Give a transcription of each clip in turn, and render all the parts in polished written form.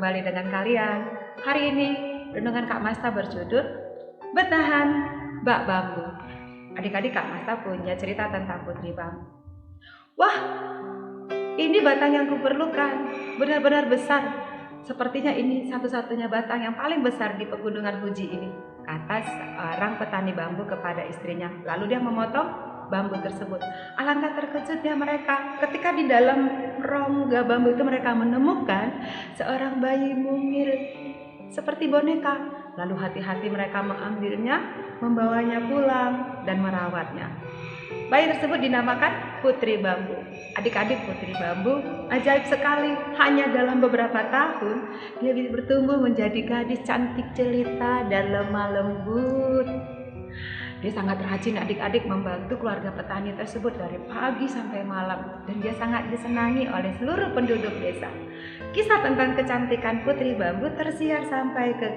kembali dengan kalian. Hari ini renungan Kak Masta berjudul Bertahan Bak Bambu. Adik-adik, Kak Masta punya cerita tentang putri bambu. Wah, ini batang yang kuperlukan, benar-benar besar. Sepertinya ini satu-satunya batang yang paling besar di pegunungan Fuji ini, kata seorang petani bambu kepada istrinya. Lalu dia memotong bambu tersebut. Alangkah terkejutnya mereka ketika di dalam rongga bambu itu mereka menemukan seorang bayi mungil seperti boneka. Lalu hati-hati mereka mengambilnya, membawanya pulang dan merawatnya. Bayi tersebut dinamakan Putri Bambu. Adik-adik, Putri Bambu ajaib sekali. Hanya dalam beberapa tahun dia bisa bertumbuh menjadi gadis cantik jelita dan lemah lembut. Dia sangat rajin, adik-adik, membantu keluarga petani tersebut dari pagi sampai malam, dan dia sangat disenangi oleh seluruh penduduk desa. Kisah tentang kecantikan Putri Bambu tersiar sampai ke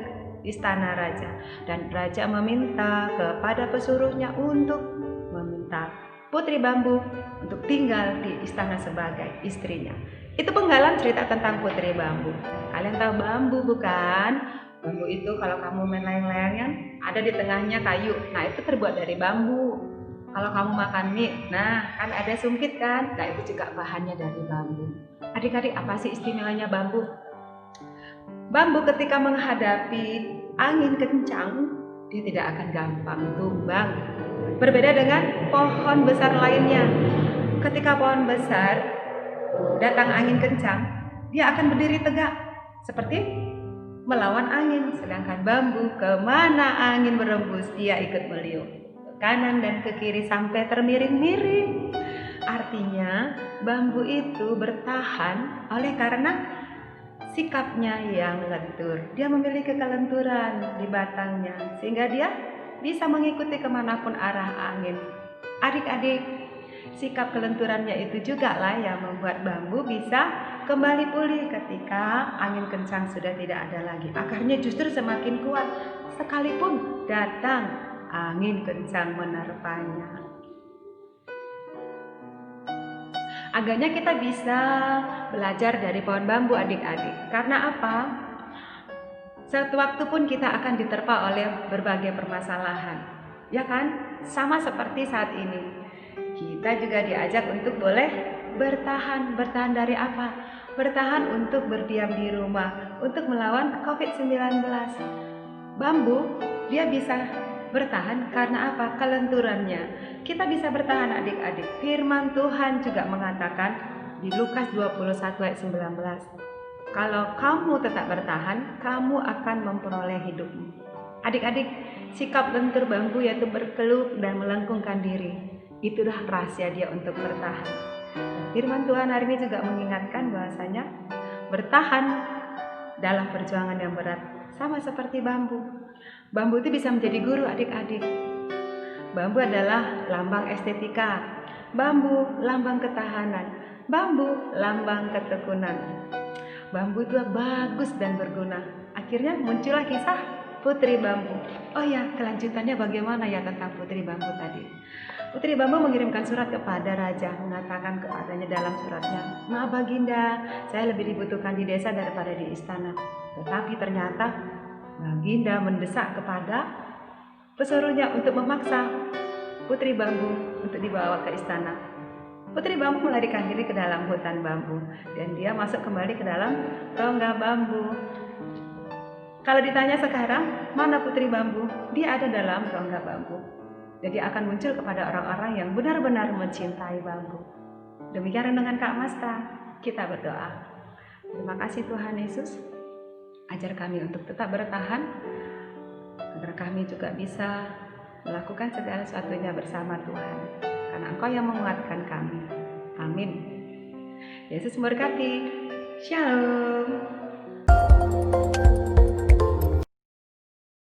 istana raja, dan raja meminta kepada pesuruhnya untuk meminta Putri Bambu untuk tinggal di istana sebagai istrinya. Itu penggalan cerita tentang Putri Bambu. Kalian tahu bambu bukan? Bambu itu kalau kamu main layang-layangan, ada di tengahnya kayu. Nah, itu terbuat dari bambu. Kalau kamu makan mie, nah kan ada sungkit kan? Nah, itu juga bahannya dari bambu. Adik-adik, apa sih istimewanya bambu? Bambu ketika menghadapi angin kencang, dia tidak akan gampang tumbang. Berbeda dengan pohon besar lainnya. Ketika pohon besar datang angin kencang, dia akan berdiri tegak seperti melawan angin. Sedangkan bambu, kemana angin berembus, dia ikut meliuk ke kanan dan ke kiri sampai termiring-miring. Artinya bambu itu bertahan oleh karena sikapnya yang lentur. Dia memiliki kelenturan di batangnya sehingga dia bisa mengikuti kemanapun arah angin. Adik-adik, sikap kelenturannya itu juga lah yang membuat bambu bisa kembali pulih ketika angin kencang sudah tidak ada lagi. Akarnya justru semakin kuat sekalipun datang angin kencang menerpanya. Agaknya kita bisa belajar dari pohon bambu, adik-adik. Karena apa? Suatu waktu pun kita akan diterpa oleh berbagai permasalahan. Ya kan? Sama seperti saat ini. Kita juga diajak untuk boleh bertahan. Bertahan dari apa? Bertahan untuk berdiam di rumah, untuk melawan COVID-19. Bambu, dia bisa bertahan karena apa? Kelenturannya. Kita bisa bertahan, adik-adik. Firman Tuhan juga mengatakan di Lukas 21 ayat 19. Kalau kamu tetap bertahan, kamu akan memperoleh hidupmu. Adik-adik, sikap lentur bambu yaitu berkeluh dan melengkungkan diri. Itulah rahasia dia untuk bertahan. Firman Tuhan hari ini juga mengingatkan bahwasanya bertahan dalam perjuangan yang berat sama seperti bambu. Bambu itu bisa menjadi guru, adik-adik. Bambu adalah lambang estetika. Bambu lambang ketahanan. Bambu lambang ketekunan. Bambu itu bagus dan berguna. Akhirnya muncullah kisah Putri Bambu. Oh ya, kelanjutannya bagaimana ya tentang Putri Bambu tadi? Putri Bambu mengirimkan surat kepada raja, mengatakan kepadanya dalam suratnya, "Maaf Baginda, saya lebih dibutuhkan di desa daripada di istana." Tetapi ternyata Baginda mendesak kepada pesuruhnya untuk memaksa Putri Bambu untuk dibawa ke istana. Putri Bambu melarikan diri ke dalam hutan bambu dan dia masuk kembali ke dalam rongga bambu. Kalau ditanya sekarang, mana Putri Bambu? Dia ada dalam rongga bambu. Jadi akan muncul kepada orang-orang yang benar-benar mencintai bambu. Demikian renungan Kak Masta. Kita berdoa. Terima kasih Tuhan Yesus. Ajar kami untuk tetap bertahan, agar kami juga bisa melakukan segala sesuatunya bersama Tuhan. Karena Engkau yang menguatkan kami. Amin. Yesus memberkati. Shalom.